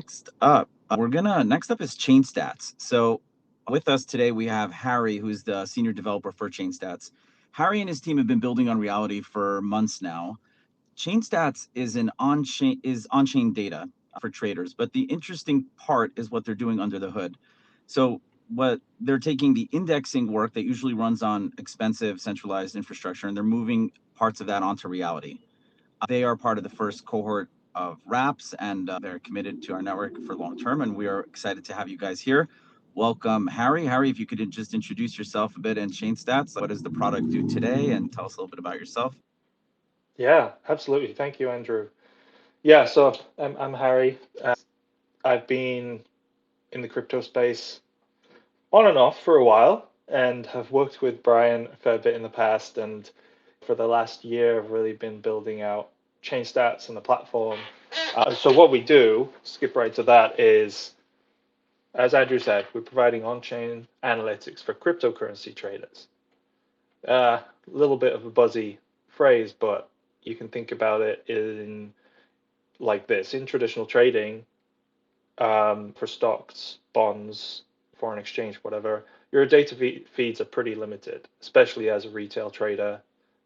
Next up is Chainstats. So with us today we have Harry, who's the senior developer for Chainstats. Harry and his team have been building on Reality for months now. Chainstats is on-chain data for traders, but the interesting part is what they're doing under the hood. So what they're taking the indexing work that usually runs on expensive centralized infrastructure, and they're moving parts of that onto Reality. They are part of the first cohort of wraps, and they're committed to our network for long term. And we are excited to have you guys here. Welcome, Harry. Harry, if you could just introduce yourself a bit and Chainstats. What does the product do today? And tell us a little bit about yourself. Yeah, absolutely. Thank you, Andrew. Yeah, so I'm Harry. I've been in the crypto space on and off for a while and have worked with Brian a fair bit in the past. And for the last year, I've really been building out Chainstats and the platform. So what we do, skip right to that, is, as Andrew said, we're providing on-chain analytics for cryptocurrency traders. A little bit of a buzzy phrase, but you can think about it in like this. In traditional trading, for stocks, bonds, foreign exchange, whatever, your data feeds are pretty limited, especially as a retail trader,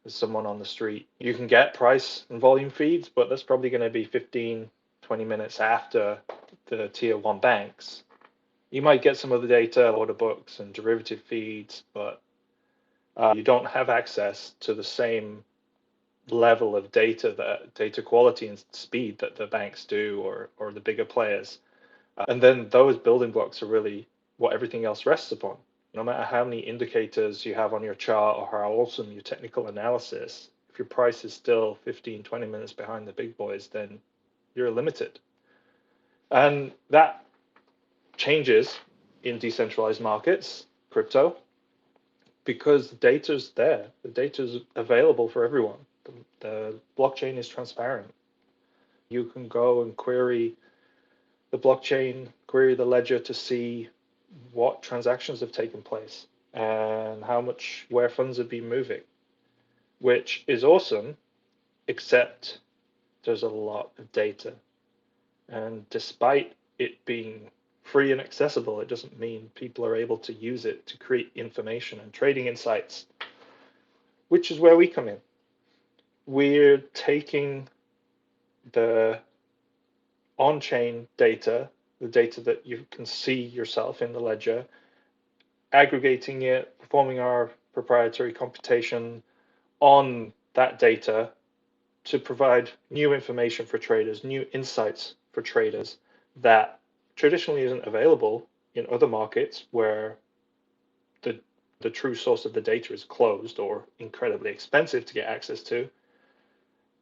as someone on the street. You can get price and volume feeds, but that's probably going to be 15, 20 minutes after the tier one banks. You might get some of the data, order books and derivative feeds, but you don't have access to the same level of data quality and speed that the banks do, or the bigger players. And then those building blocks are really what everything else rests upon. No matter how many indicators you have on your chart or how awesome your technical analysis, if your price is still 15, 20 minutes behind the big boys, then you're limited. And that changes in decentralized markets, crypto, because the data's there. The data's available for everyone. The blockchain is transparent. You can go and query the blockchain, query the ledger to see what transactions have taken place and where funds have been moving, which is awesome, except there's a lot of data. And despite it being free and accessible, it doesn't mean people are able to use it to create information and trading insights, which is where we come in. We're taking the on-chain data, the data that you can see yourself in the ledger, aggregating it, performing our proprietary computation on that data to provide new information for traders, new insights for traders that traditionally isn't available in other markets where the true source of the data is closed or incredibly expensive to get access to.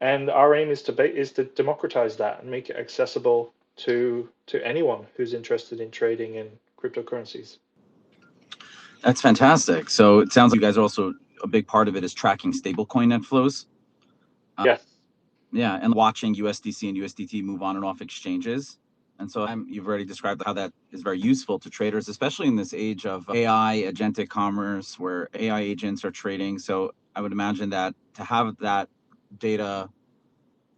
And our aim is to democratize that and make it accessible to anyone who's interested in trading in cryptocurrencies. That's fantastic. So it sounds like you guys are also a big part of it is tracking stablecoin net flows. Yes. Yeah, and watching USDC and USDT move on and off exchanges. And so you've already described how that is very useful to traders, especially in this age of AI, agentic commerce, where AI agents are trading. So I would imagine that to have that data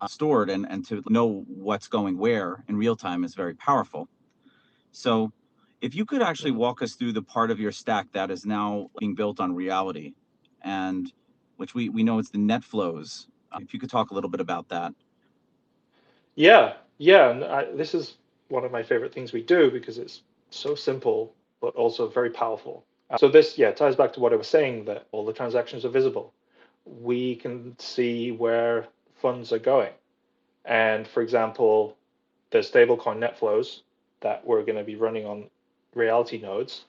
stored and to know what's going where in real time is very powerful. So if you could actually walk us through the part of your stack that is now being built on Reality, and which we know it's the netflows. If you could talk a little bit about that. Yeah. And this is one of my favorite things we do because it's so simple, but also very powerful. So this, yeah, ties back to what I was saying, that all the transactions are visible. We can see where funds are going. And for example, the stablecoin netflows that we're going to be running on Reality nodes.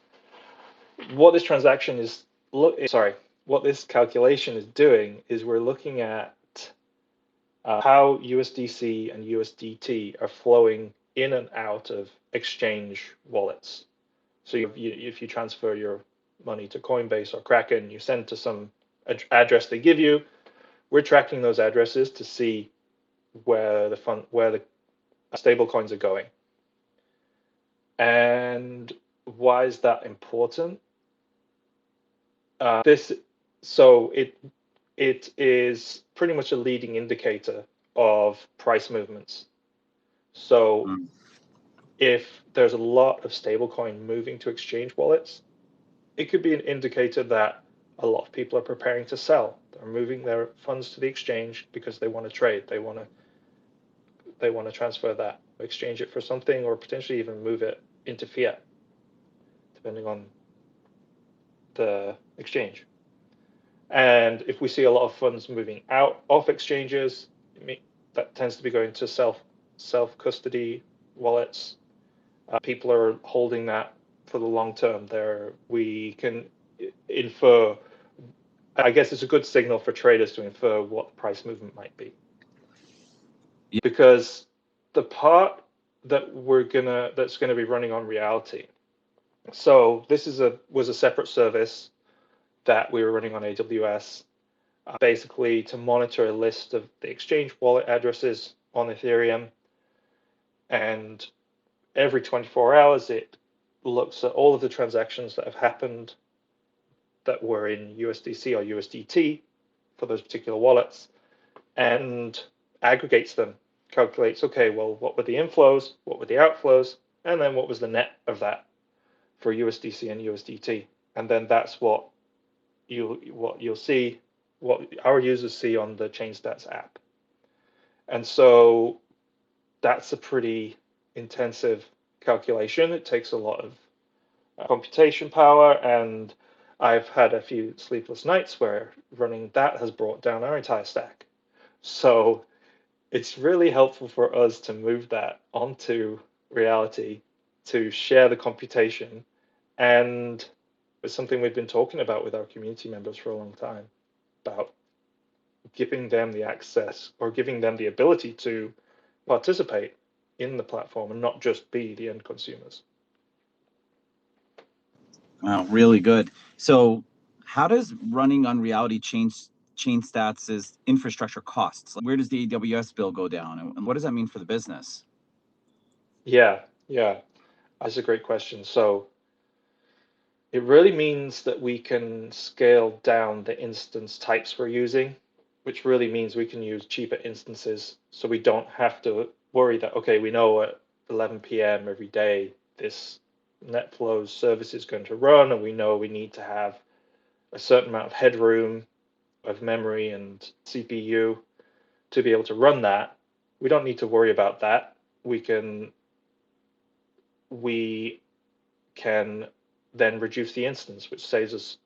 What this transaction is, what this calculation is doing is we're looking at how USDC and USDT are flowing in and out of exchange wallets. So if you transfer your money to Coinbase or Kraken, you send to some address they give you. We're tracking those addresses to see where the stable coins are going. And why is that important? It is pretty much a leading indicator of price movements. So if there's a lot of stablecoin moving to exchange wallets, it could be an indicator that a lot of people are preparing to sell. They're moving their funds to the exchange because they want to trade. They want to transfer that, exchange it for something, or potentially even move it into fiat, depending on the exchange. And if we see a lot of funds moving out of exchanges, that tends to be going to self custody wallets. People are holding that for the long term. There, we can infer. I guess it's a good signal for traders to infer what the price movement might be, Yeah. because the part that's gonna be running on Reality. So this was a separate service that we were running on AWS, basically to monitor a list of the exchange wallet addresses on Ethereum, and every 24 hours it looks at all of the transactions that have happened that were in USDC or USDT for those particular wallets, and aggregates them, calculates, okay, well, what were the inflows, what were the outflows, and then what was the net of that for USDC and USDT. And then that's what you'll see, what our users see on the Chainstats app. And so that's a pretty intensive calculation. It takes a lot of computation power, and I've had a few sleepless nights where running that has brought down our entire stack. So it's really helpful for us to move that onto Reality to share the computation, and it's something we've been talking about with our community members for a long time, about giving them the access or giving them the ability to participate in the platform and not just be the end consumers. Wow, really good. So, how does running on Reality change Chainstats' infrastructure costs? Where does the AWS bill go down, and what does that mean for the business? Yeah, that's a great question. So it really means that we can scale down the instance types we're using, which really means we can use cheaper instances. So we don't have to worry that, okay, we know at 11 p.m. every day this netflows service is going to run, and we know we need to have a certain amount of headroom of memory and CPU to be able to run that. We don't need to worry about that. We can then reduce the instance, which saves us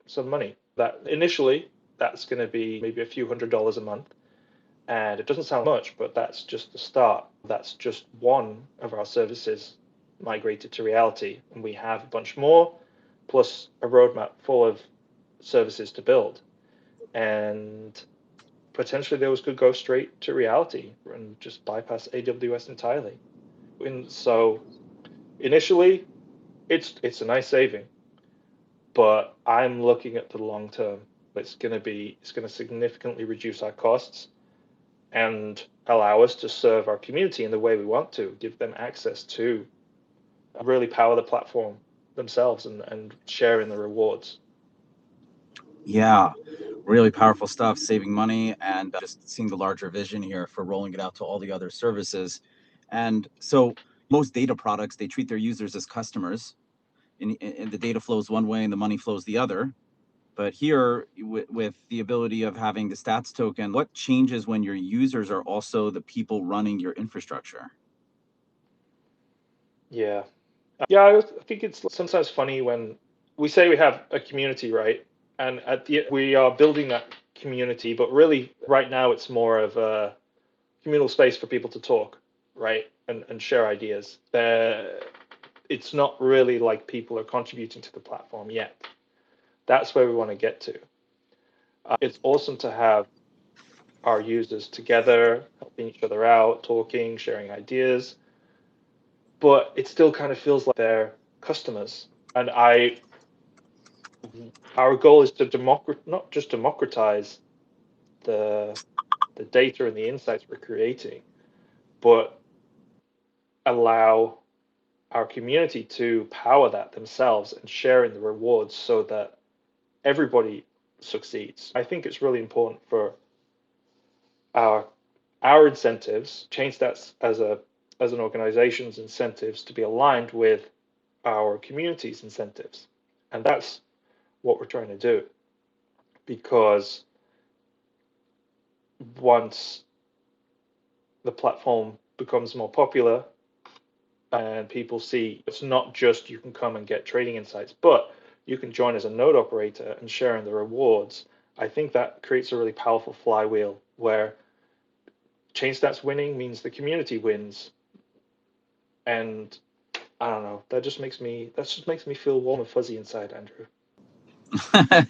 some money. That initially, that's going to be maybe a few $100s a month, and it doesn't sound much, but that's just the start. That's just one of our services migrated to Reality, and we have a bunch more, plus a roadmap full of services to build, and potentially those could go straight to Reality and just bypass AWS entirely. And so initially, it's a nice saving, but I'm looking at the long term. It's going to significantly reduce our costs and allow us to serve our community in the way we want to, give them access to really power the platform themselves and share in the rewards. Yeah, really powerful stuff, saving money and just seeing the larger vision here for rolling it out to all the other services. And so, most data products, they treat their users as customers, and the data flows one way and the money flows the other. But here, with the ability of having the stats token, what changes when your users are also the people running your infrastructure? Yeah. Yeah, I think it's sometimes funny when we say we have a community, right? And we are building that community, but really right now it's more of a communal space for people to talk, right? And share ideas. It's not really like people are contributing to the platform yet. That's where we want to get to. It's awesome to have our users together, helping each other out, talking, sharing ideas, but it still kind of feels like they're customers. And our goal is to not just democratize the the data and the insights we're creating, but allow our community to power that themselves and share in the rewards so that everybody succeeds. I think it's really important for our our incentives, Chainstats as a as an organization's incentives to be aligned with our community's incentives. And that's what we're trying to do. Because once the platform becomes more popular and people see it's not just you can come and get trading insights, but you can join as a node operator and share in the rewards, I think that creates a really powerful flywheel where Chainstats winning means the community wins. And I don't know, that just makes me feel warm and fuzzy inside, Andrew.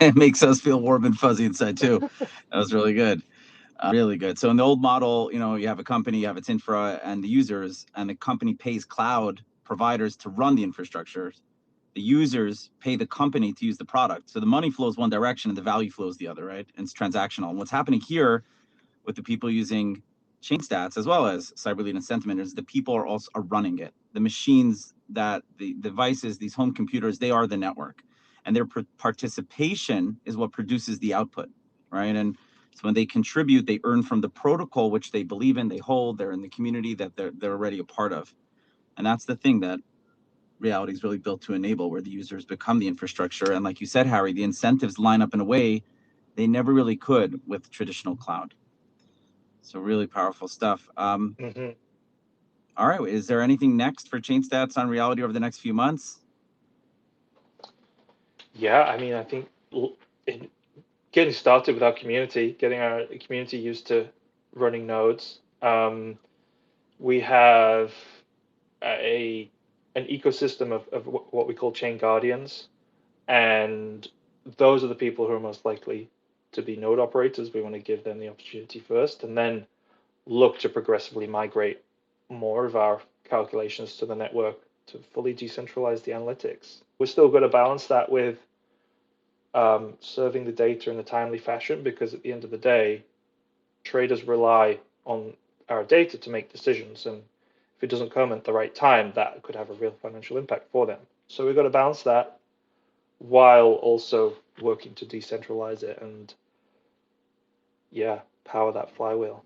It makes us feel warm and fuzzy inside too. That was really good. Really good. So in the old model, you have a company, you have its infra and the users, and the company pays cloud providers to run the infrastructure. The users pay the company to use the product. So the money flows one direction and the value flows the other, right? And it's transactional. And what's happening here with the people using Chainstats as well as Cyberlead and Sentiment is the people are running it. The machines, that the devices, these home computers, they are the network, and their participation is what produces the output, right? And so when they contribute, they earn from the protocol which they believe in, they hold, they're in the community that they're already a part of. And that's the thing that reality is really built to enable, where the users become the infrastructure. And like you said, Harry, the incentives line up in a way they never really could with traditional cloud. So really powerful stuff. Mm-hmm. All right. Is there anything next for Chainstats on reality over the next few months? Yeah, I mean, I think getting started with our community, getting our community used to running nodes. We have a an ecosystem of what we call chain guardians, and those are the people who are most likely to be node operators. We want to give them the opportunity first, and then look to progressively migrate more of our calculations to the network to fully decentralize the analytics. We're still going to balance that with serving the data in a timely fashion, because at the end of the day, traders rely on our data to make decisions, and if it doesn't come at the right time, that could have a real financial impact for them. So we've got to balance that while also working to decentralize it and, yeah, power that flywheel.